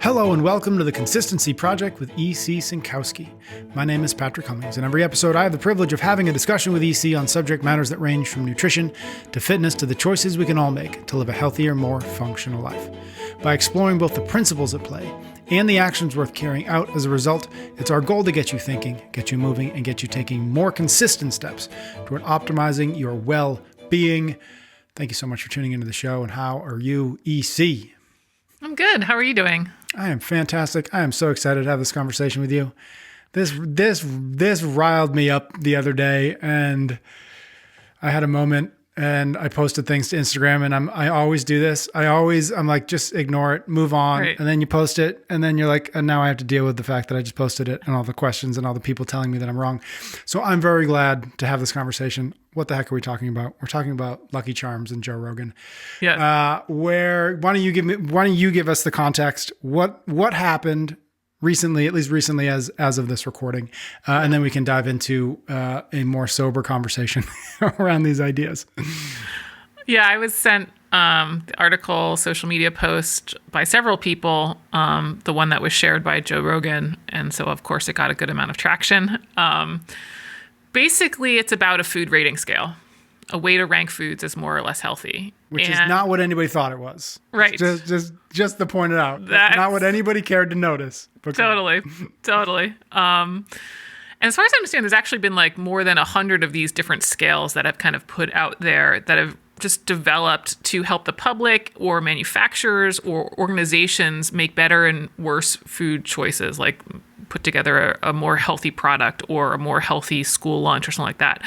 Hello and welcome to the Consistency Project with E.C. Sinkowski. My name is Patrick Cummings, and every episode I have the privilege of having a discussion with E.C. on subject matters that range from nutrition to fitness to the choices we can all make to live a healthier, more functional life. By exploring both the principles at play and the actions worth carrying out as a result, it's our goal to get you thinking, get you moving, and get you taking more consistent steps toward optimizing your well-being. Thank you so much for tuning into the show, and how are you, E.C.? I'm good. How are you doing? I am fantastic. I am so excited to have this conversation with you. This riled me up the other day, and I had a moment and I posted things to Instagram, and I always do this. I'm like, just ignore it, move on. Right. And then you post it, and then you're like, and now I have to deal with the fact that I just posted it and all the questions and all the people telling me that I'm wrong. So I'm very glad to have this conversation. What the heck are we talking about? We're talking about Lucky Charms and Joe Rogan. Yeah. Why don't you give us the context? What happened recently, at least recently as of this recording, and then we can dive into a more sober conversation around these ideas. Yeah, I was sent the article, social media post by several people, the one that was shared by Joe Rogan, and so of course it got a good amount of traction. Basically, it's about a food rating scale, a way to rank foods as more or less healthy. Which is not what anybody thought it was. Right. Just to point it out. That's not what anybody cared to notice. Totally. And as far as I understand, there's actually been like more than 100 of these different scales that have kind of put out there that have just developed to help the public or manufacturers or organizations make better and worse food choices, like put together a more healthy product or a more healthy school lunch or something like that.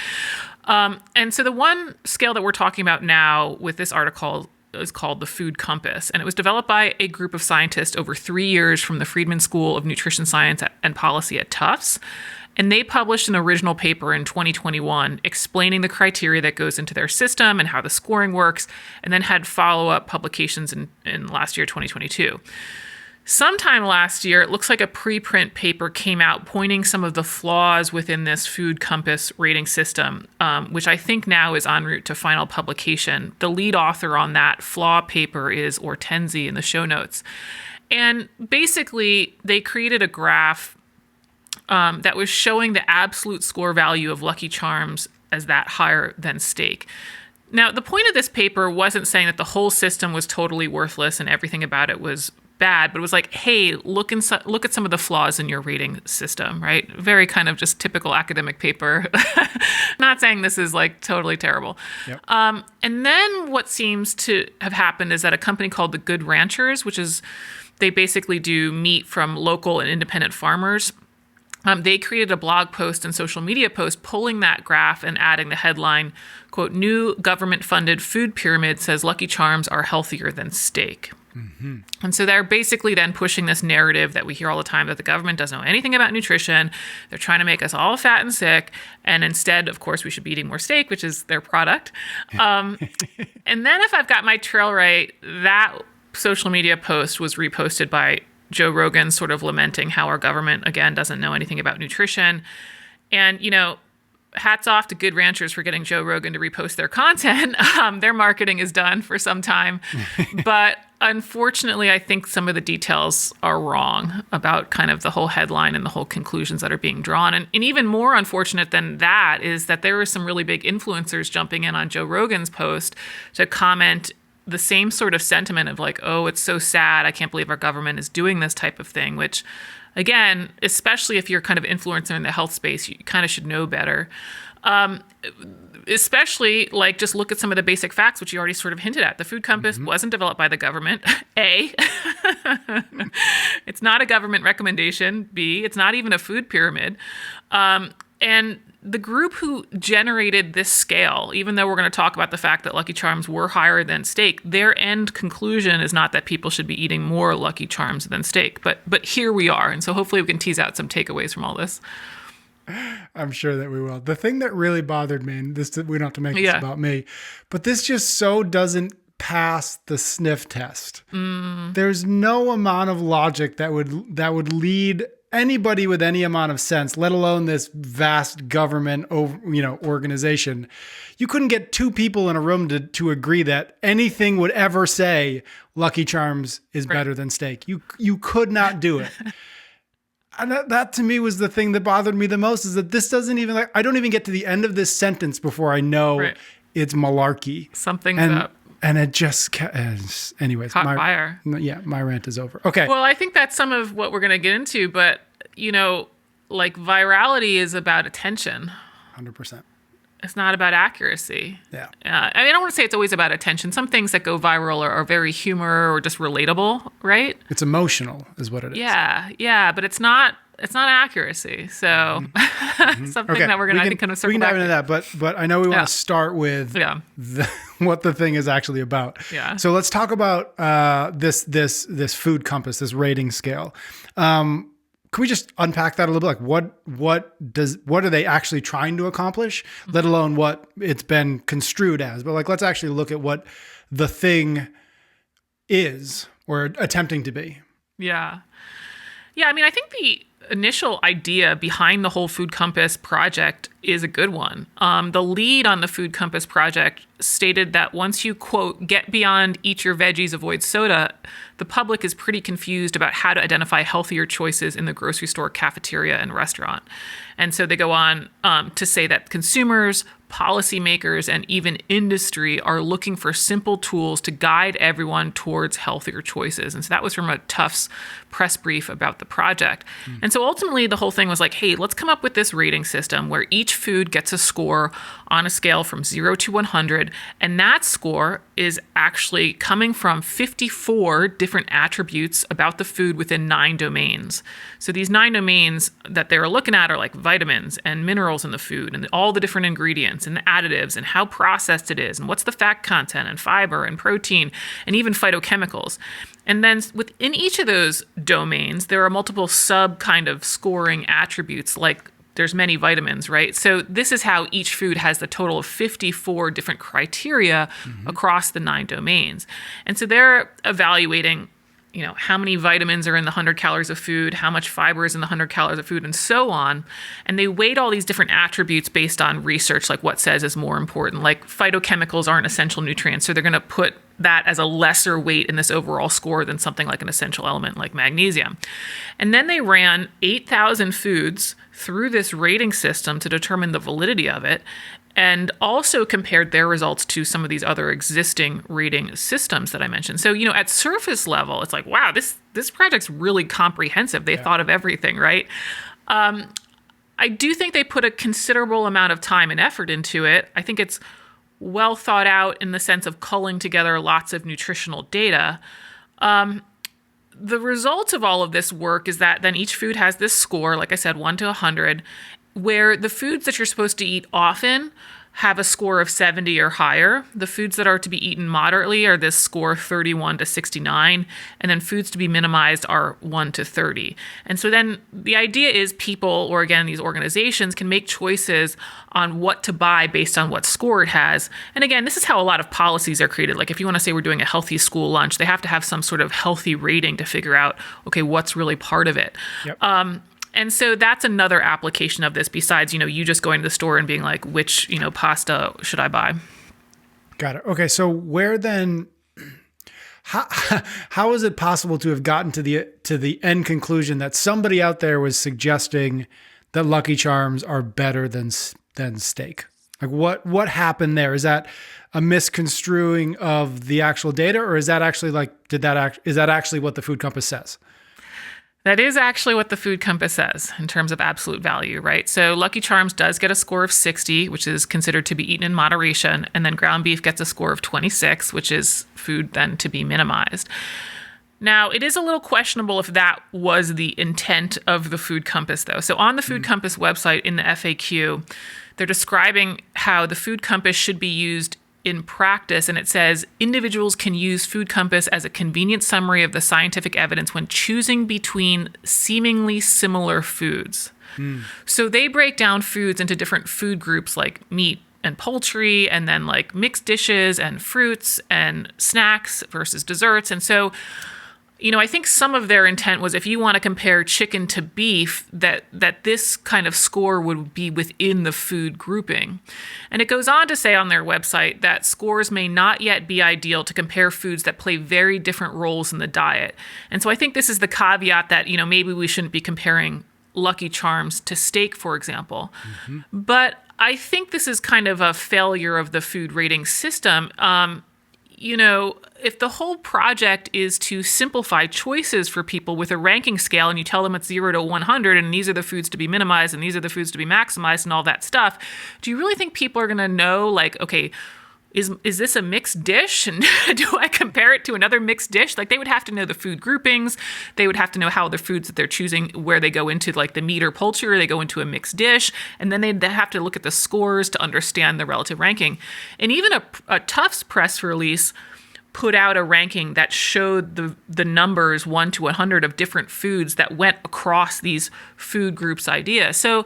And so the one scale that we're talking about now with this article is called the Food Compass, and it was developed by a group of scientists over 3 years from the Friedman School of Nutrition Science and Policy at Tufts. And they published an original paper in 2021 explaining the criteria that goes into their system and how the scoring works, and then had follow-up publications in last year, 2022. Sometime last year, it looks like a preprint paper came out pointing some of the flaws within this Food Compass rating system, which I think now is en route to final publication. The lead author on that flaw paper is Ortenzi in the show notes. And basically, they created a graph that was showing the absolute score value of Lucky Charms as that higher than steak. Now, the point of this paper wasn't saying that the whole system was totally worthless and everything about it was bad, but it was like, hey, look at some of the flaws in your rating system, right? Very kind of just typical academic paper. Not saying this is like totally terrible. Yep. And then what seems to have happened is that a company called the Good Ranchers, they basically do meat from local and independent farmers. They created a blog post and social media post pulling that graph and adding the headline, quote, "New government-funded food pyramid says Lucky Charms are healthier than steak." Mm-hmm. And so they're basically then pushing this narrative that we hear all the time that the government doesn't know anything about nutrition. They're trying to make us all fat and sick. And instead, of course, we should be eating more steak, which is their product. And then if I've got my trail right, that social media post was reposted by Joe Rogan, sort of lamenting how our government, again, doesn't know anything about nutrition. And, hats off to Good Ranchers for getting Joe Rogan to repost their content. Their marketing is done for some time. But unfortunately, I think some of the details are wrong about kind of the whole headline and the whole conclusions that are being drawn. And even more unfortunate than that is that there were some really big influencers jumping in on Joe Rogan's post to comment the same sort of sentiment of like, oh, it's so sad. I can't believe our government is doing this type of thing, which, again, especially if you're kind of influencer in the health space, you kind of should know better. Especially, like, just look at some of the basic facts, which you already sort of hinted at. The Food Compass wasn't developed by the government. A, it's not a government recommendation. B, it's not even a food pyramid. And the group who generated this scale, even though we're going to talk about the fact that Lucky Charms were higher than steak, their end conclusion is not that people should be eating more Lucky Charms than steak. But here we are. And so hopefully we can tease out some takeaways from all this. I'm sure that we will. The thing that really bothered me, and we don't have to make this about me, but this just so doesn't pass the sniff test. There's no amount of logic that would lead anybody with any amount of sense, let alone this vast government, organization, you couldn't get two people in a room to agree that anything would ever say Lucky Charms is better than steak. You could not do it. And that to me was the thing that bothered me the most, is that this doesn't even, I don't even get to the end of this sentence before I know it's malarkey. Something's up. And it just, anyways. Hot fire. Yeah, my rant is over. Okay. Well, I think that's some of what we're going to get into, but, virality is about attention. 100%. It's not about accuracy. Yeah. I don't want to say it's always about attention. Some things that go viral are very humor or just relatable, right? It's emotional is what it is. Yeah, but it's not accuracy. So something that we're going to, I think, kind of circle back. We can dive into that, but I know we want to start with what the thing is actually about. Yeah. So let's talk about this food compass, this rating scale. Can we just unpack that a little bit? Like what are they actually trying to accomplish, let alone what it's been construed as? But let's actually look at what the thing is or attempting to be. Yeah. I mean, I think the initial idea behind the whole Food Compass project is a good one. The lead on the Food Compass project stated that once you, quote, get beyond eat your veggies, avoid soda, the public is pretty confused about how to identify healthier choices in the grocery store, cafeteria, and restaurant. And so they go on to say that consumers, policymakers, and even industry are looking for simple tools to guide everyone towards healthier choices. And so that was from a Tufts press brief about the project. And so ultimately the whole thing was like, hey, let's come up with this rating system where each food gets a score on a scale from 0 to 100. And that score is actually coming from 54 different attributes about the food within 9 domains. So these 9 domains that they were looking at are like vitamins and minerals in the food and all the different ingredients and the additives and how processed it is and what's the fat content and fiber and protein and even phytochemicals. And then within each of those domains, there are multiple sub kind of scoring attributes, like there's many vitamins, right? So this is how each food has the total of 54 different criteria across the 9 domains. And so they're evaluating, how many vitamins are in the 100 calories of food, how much fiber is in the 100 calories of food, and so on. And they weight all these different attributes based on research, like what says is more important. Like phytochemicals aren't essential nutrients, so they're going to put that as a lesser weight in this overall score than something like an essential element like magnesium. And then they ran 8,000 foods through this rating system to determine the validity of it, and also compared their results to some of these other existing rating systems that I mentioned. So, at surface level, it's like, wow, this project's really comprehensive. They thought of everything, right? I do think they put a considerable amount of time and effort into it. I think it's well thought out in the sense of culling together lots of nutritional data. The result of all of this work is that then each food has this score, like I said, 1 to 100, where the foods that you're supposed to eat often have a score of 70 or higher. The foods that are to be eaten moderately are this score 31 to 69, and then foods to be minimized are 1 to 30. And so then the idea is people, or again, these organizations can make choices on what to buy based on what score it has. And again, this is how a lot of policies are created. Like if you want to say we're doing a healthy school lunch, they have to have some sort of healthy rating to figure out, okay, what's really part of it. Yep. And so that's another application of this besides, you just going to the store and being like, which, pasta should I buy? Got it. Okay. So where then, how is it possible to have gotten to the end conclusion that somebody out there was suggesting that Lucky Charms are better than steak? Like what happened there? Is that a misconstruing of the actual data, or is that actually is that actually what the Food Compass says? That is actually what the Food Compass says in terms of absolute value, right? So Lucky Charms does get a score of 60, which is considered to be eaten in moderation, and then ground beef gets a score of 26, which is food then to be minimized. Now, it is a little questionable if that was the intent of the Food Compass, though. So on the Food Compass website in the FAQ, they're describing how the Food Compass should be used in practice, and it says individuals can use Food Compass as a convenient summary of the scientific evidence when choosing between seemingly similar foods. So they break down foods into different food groups like meat and poultry, and then like mixed dishes and fruits and snacks versus desserts. And so I think some of their intent was if you want to compare chicken to beef, that this kind of score would be within the food grouping. And it goes on to say on their website that scores may not yet be ideal to compare foods that play very different roles in the diet. And so I think this is the caveat that, maybe we shouldn't be comparing Lucky Charms to steak, for example. Mm-hmm. But I think this is kind of a failure of the food rating system. If the whole project is to simplify choices for people with a ranking scale and you tell them it's 0 to 100 and these are the foods to be minimized and these are the foods to be maximized and all that stuff, do you really think people are going to know, like, okay, is this a mixed dish? And do I compare it to another mixed dish? Like, they would have to know the food groupings. They would have to know how the foods that they're choosing, where they go into, like the meat or poultry, or they go into a mixed dish. And then they'd have to look at the scores to understand the relative ranking. And even a Tufts press release put out a ranking that showed the numbers 1 to 100 of different foods that went across these food groups idea. So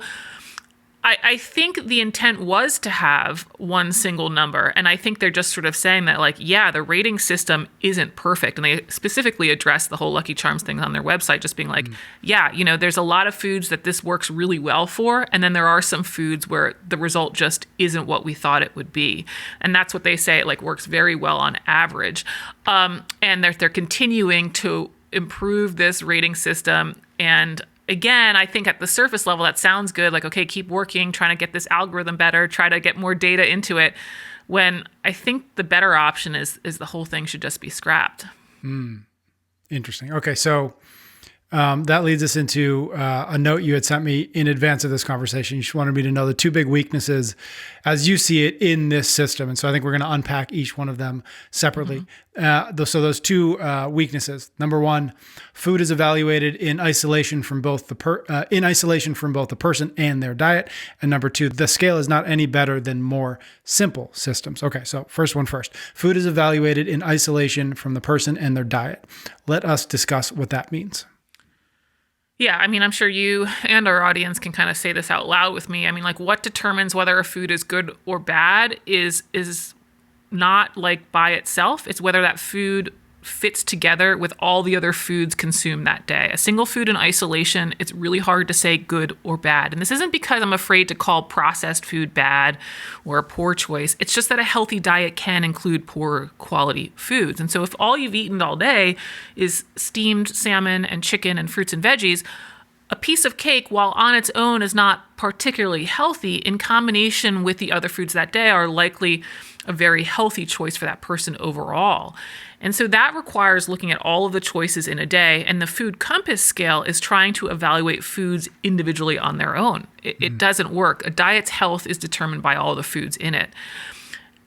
I think the intent was to have one single number. And I think they're just sort of saying that, like, yeah, the rating system isn't perfect. And they specifically address the whole Lucky Charms thing on their website, just being like, there's a lot of foods that this works really well for. And then there are some foods where the result just isn't what we thought it would be. And that's what they say, it like works very well on average. And they're continuing to improve this rating system. And again, I think at the surface level, that sounds good. Like, okay, keep working, trying to get this algorithm better, try to get more data into it. When I think the better option is the whole thing should just be scrapped. Interesting. Okay, so that leads us into a note you had sent me in advance of this conversation. You just wanted me to know the two big weaknesses as you see it in this system. And so I think we're going to unpack each one of them separately. So those two weaknesses. Number one, food is evaluated in isolation from both the person and their diet. And number two, the scale is not any better than more simple systems. Okay, so first one first. Food is evaluated in isolation from the person and their diet. Let us discuss what that means. Yeah, I mean, I'm sure you and our audience can kind of say this out loud with me. I mean, like, what determines whether a food is good or bad is not like by itself. It's whether that food fits together with all the other foods consumed that day. A single food in isolation, it's really hard to say good or bad. And this isn't because I'm afraid to call processed food bad or a poor choice. It's just that a healthy diet can include poor quality foods. And so if all you've eaten all day is steamed salmon and chicken and fruits and veggies, a piece of cake, while on its own is not particularly healthy, in combination with the other foods that day are likely a very healthy choice for that person overall. And so that requires looking at all of the choices in a day, and the food compass scale is trying to evaluate foods individually on their own. It doesn't work. A diet's health is determined by all the foods in it.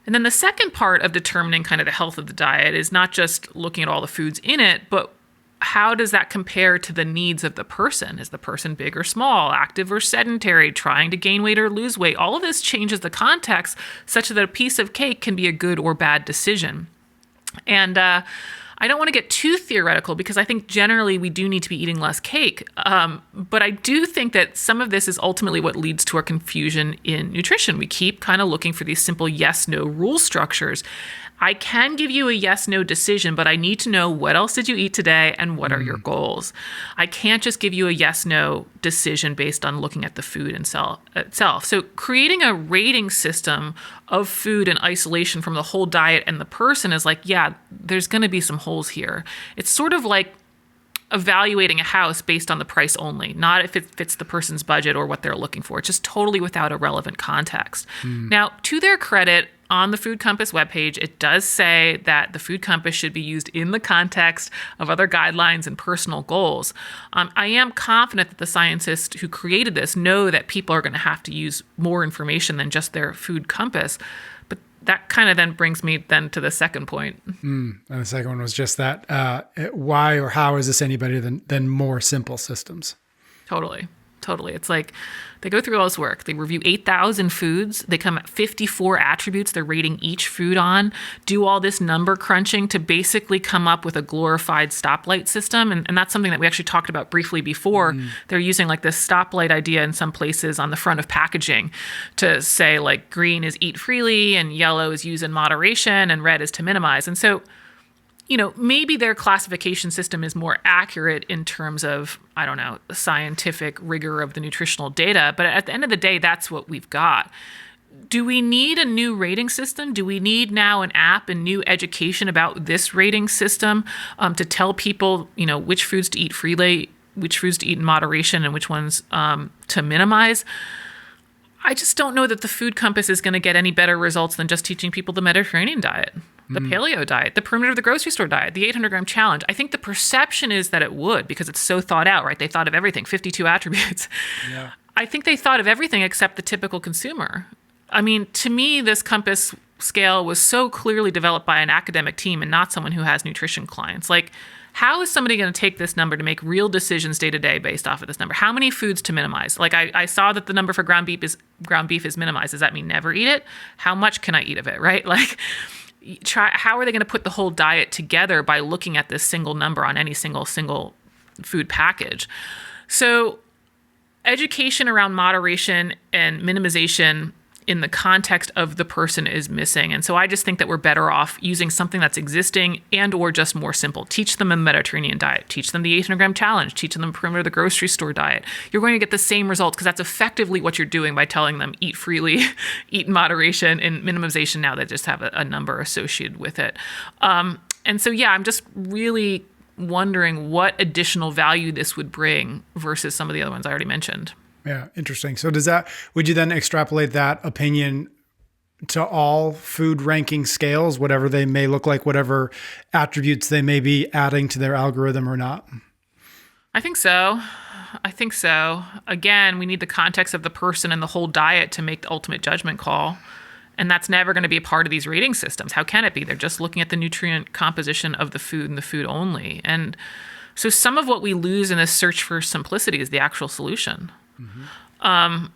And then the second part of determining kind of the health of the diet is not just looking at all the foods in it, but how does that compare to the needs of the person? Is the person big or small, active or sedentary, trying to gain weight or lose weight? All of this changes the context such that a piece of cake can be a good or bad decision. And I don't want to get too theoretical because I think generally we do need to be eating less cake. But I do think that some of this is ultimately what leads to our confusion in nutrition. We keep kind of looking for these simple yes-no rule structures. I can give you a yes-no decision, but I need to know what else did you eat today and what are your goals. I can't just give you a yes-no decision based on looking at the food itself. So creating a rating system of food in isolation from the whole diet and the person is like, yeah, there's going to be some holes here. It's sort of like evaluating a house based on the price only, not if it fits the person's budget or what they're looking for. It's just totally without a relevant context. Now, to their credit, on the Food Compass webpage, it does say that the Food Compass should be used in the context of other guidelines and personal goals. I am confident that the scientists who created this know that people are going to have to use more information than just their Food Compass. But that kind of then brings me then to the second point. And the second one was just that, why or how is this any better than more simple systems? Totally. It's like they go through all this work. They review 8,000 foods. They come at 54 attributes they're rating each food on, do all this number crunching to basically come up with a glorified stoplight system. And that's something that we actually talked about briefly before. They're using like this stoplight idea in some places on the front of packaging to say like green is eat freely and yellow is use in moderation and red is to minimize. And so maybe their classification system is more accurate in terms of, I don't know, the scientific rigor of the nutritional data. But at the end of the day, that's what we've got. Do we need a new rating system? Do we need now an app and new education about this rating system to tell people, which foods to eat freely, which foods to eat in moderation, and which ones to minimize? I just don't know that the food compass is going to get any better results than just teaching people the Mediterranean diet, the paleo diet, the perimeter of the grocery store diet, the 800-gram challenge. I think the perception is that it would, because it's so thought out, right? They thought of everything, 52 attributes. Yeah. I think they thought of everything except the typical consumer. I mean, to me, this compass scale was so clearly developed by an academic team and not someone who has nutrition clients. Like, how is somebody going to take this number to make real decisions day to day based off of this number? How many foods to minimize? Like, I saw that the number for ground beef is minimized. Does that mean never eat it? How much can I eat of it, right? Like, how are they going to put the whole diet together by looking at this single number on any single food package? So education around moderation and minimization in the context of the person is missing. And so I just think that we're better off using something that's existing and or just more simple. Teach them a Mediterranean diet. Teach them the 800-gram challenge. Teach them the perimeter of the grocery store diet. You're going to get the same results because that's effectively what you're doing by telling them eat freely, eat in moderation, and minimization now they just have a number associated with it. And so, I'm just really wondering what additional value this would bring versus some of the other ones I already mentioned. Yeah, interesting. So would you then extrapolate that opinion to all food ranking scales, whatever they may look like, whatever attributes they may be adding to their algorithm or not? I think so. Again, we need the context of the person and the whole diet to make the ultimate judgment call. And that's never going to be a part of these rating systems. How can it be? They're just looking at the nutrient composition of the food and the food only. And so some of what we lose in this search for simplicity is the actual solution. Mm-hmm.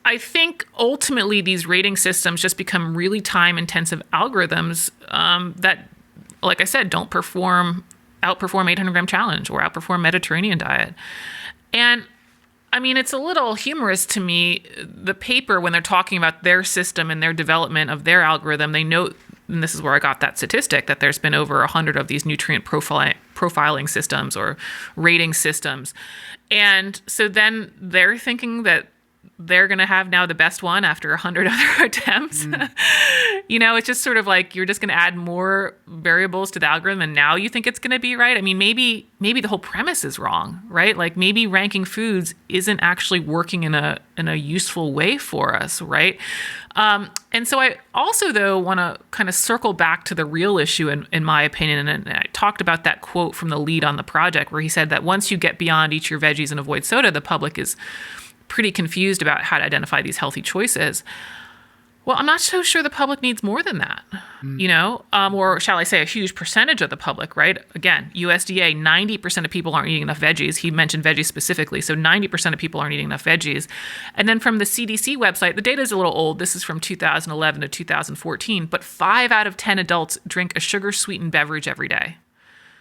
I think ultimately these rating systems just become really time-intensive algorithms that, like I said, don't outperform 800-gram challenge or outperform Mediterranean diet. And I mean, it's a little humorous to me, the paper, when they're talking about their system and their development of their algorithm, they note, and this is where I got that statistic, that there's been over 100 of these nutrient profiling systems or rating systems. And so then they're thinking that they're going to have now the best one after 100 other attempts. It's just sort of like you're just going to add more variables to the algorithm and now you think it's going to be right. I mean, maybe the whole premise is wrong, right? Like maybe ranking foods isn't actually working in a useful way for us, right? And so I also, though, want to kind of circle back to the real issue, in my opinion. And I talked about that quote from the lead on the project where he said that once you get beyond eat your veggies and avoid soda, the public is pretty confused about how to identify these healthy choices. Well, I'm not so sure the public needs more than that, or shall I say a huge percentage of the public, right? Again, USDA, 90% of people aren't eating enough veggies. He mentioned veggies specifically. So 90% of people aren't eating enough veggies. And then from the CDC website, the data is a little old. This is from 2011 to 2014, but 5 out of 10 adults drink a sugar-sweetened beverage every day.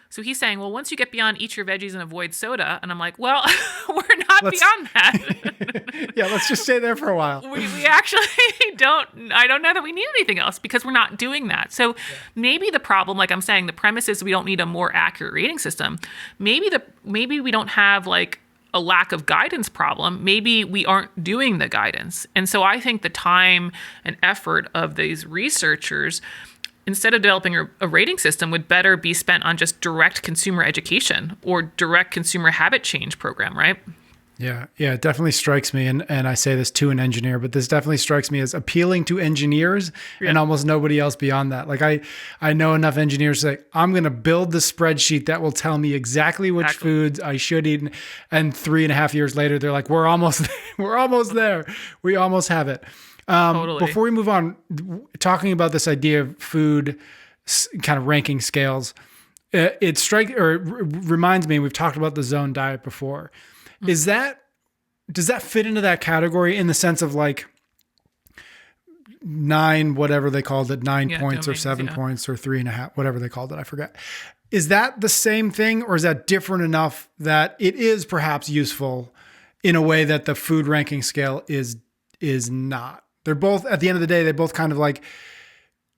So he's saying, well, once you get beyond eat your veggies and avoid soda, and I'm like, well, we're not beyond that. Yeah, let's just stay there for a while. We actually I don't know that we need anything else because we're not doing that. So maybe the problem, like I'm saying, the premise is we don't need a more accurate rating system. Maybe we don't have like a lack of guidance problem. Maybe we aren't doing the guidance. And so I think the time and effort of these researchers, instead of developing a rating system, would better be spent on just direct consumer education or direct consumer habit change program, right? Yeah, it definitely strikes me, and I say this to an engineer, but this definitely strikes me as appealing to engineers and almost nobody else beyond that. Like I know enough engineers to say, I'm going to build the spreadsheet that will tell me exactly which foods I should eat, and 3.5 years later, they're like, we're almost there. We almost have it. Totally. Before we move on, talking about this idea of food kind of ranking scales, it reminds me, we've talked about the zone diet before. Does that fit into that category in the sense of like 9, whatever they called it, 9 points or 7 points or 3.5, whatever they called it, I forget. Is that the same thing, or is that different enough that it is perhaps useful in a way that the food ranking scale is not? They're both, at the end of the day, they both kind of like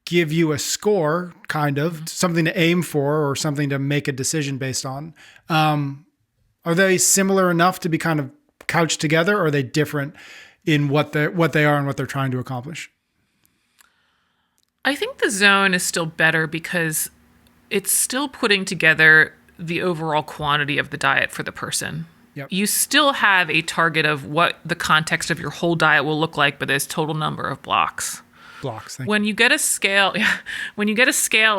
give you a score, kind of something to aim for or something to make a decision based on. Are they similar enough to be kind of couched together, or are they different in what they are and what they're trying to accomplish? I think the zone is still better because it's still putting together the overall quantity of the diet for the person. Yep. You still have a target of what the context of your whole diet will look like, but there's total number of blocks. When you get a scale,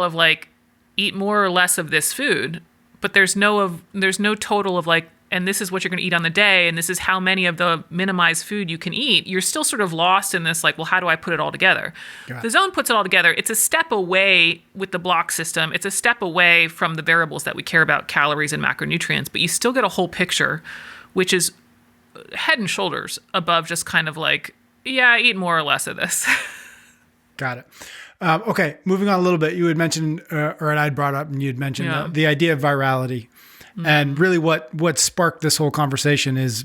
of like, eat more or less of this food, but there's no total of like, and this is what you're going to eat on the day, and this is how many of the minimized food you can eat, you're still sort of lost in this, like, well, how do I put it all together? The zone puts it all together. It's a step away with the block system. It's a step away from the variables that we care about, calories and macronutrients, but you still get a whole picture, which is head and shoulders above just kind of like, yeah, eat more or less of this. Got it. Okay, moving on a little bit. You had mentioned, or I'd brought up, and you'd mentioned the idea of virality. And really what sparked this whole conversation is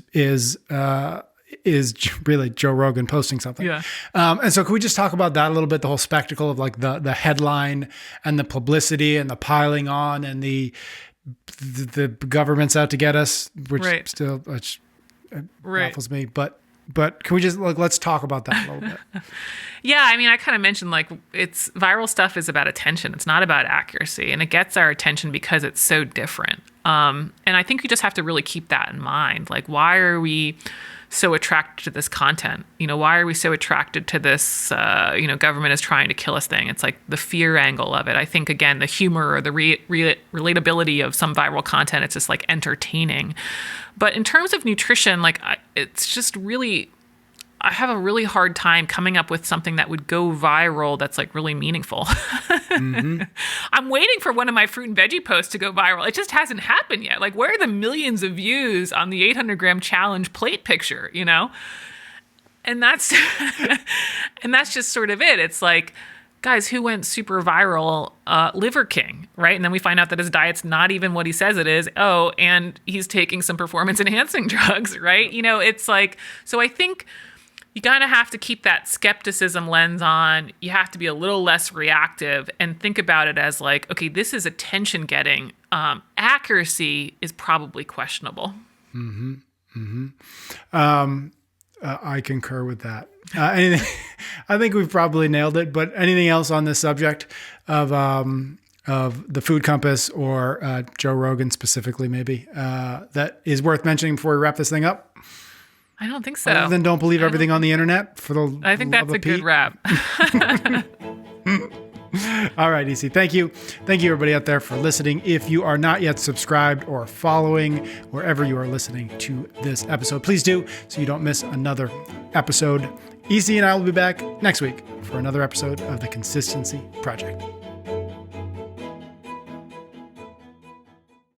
really Joe Rogan posting something. Yeah. And so can we just talk about that a little bit, the whole spectacle of like the headline and the publicity and the piling on and the government's out to get us, which still baffles me. But can we just let's talk about that a little bit? Yeah, I mean, I kind of mentioned like it's viral stuff is about attention. It's not about accuracy, and it gets our attention because it's so different. And I think you just have to really keep that in mind. Like, why are we so attracted to this content? Why are we so attracted to this, government is trying to kill us thing? It's like the fear angle of it. I think, again, the humor or the relatability of some viral content, it's just like entertaining. But in terms of nutrition, like it's just really, I have a really hard time coming up with something that would go viral that's like really meaningful. Mm-hmm. I'm waiting for one of my fruit and veggie posts to go viral. It just hasn't happened yet. Like, where are the millions of views on the 800-gram challenge plate picture, And that's and that's just sort of it. It's like, guys, who went super viral? Liver King, right? And then we find out that his diet's not even what he says it is. Oh, and he's taking some performance-enhancing drugs, right? It's like, so I think you kind of have to keep that skepticism lens on. You have to be a little less reactive and think about it as like, okay, this is attention getting. Accuracy is probably questionable. Mm-hmm. Mm-hmm. I concur with that. Anything, I think we've probably nailed it, but anything else on this subject of the Food Compass or Joe Rogan specifically, maybe, that is worth mentioning before we wrap this thing up? I don't think so. Other than don't believe everything on the internet for the I think that's a good wrap. All right, EC. Thank you. Thank you, everybody out there, for listening. If you are not yet subscribed or following wherever you are listening to this episode, please do so you don't miss another episode. EC and I will be back next week for another episode of The Consistency Project.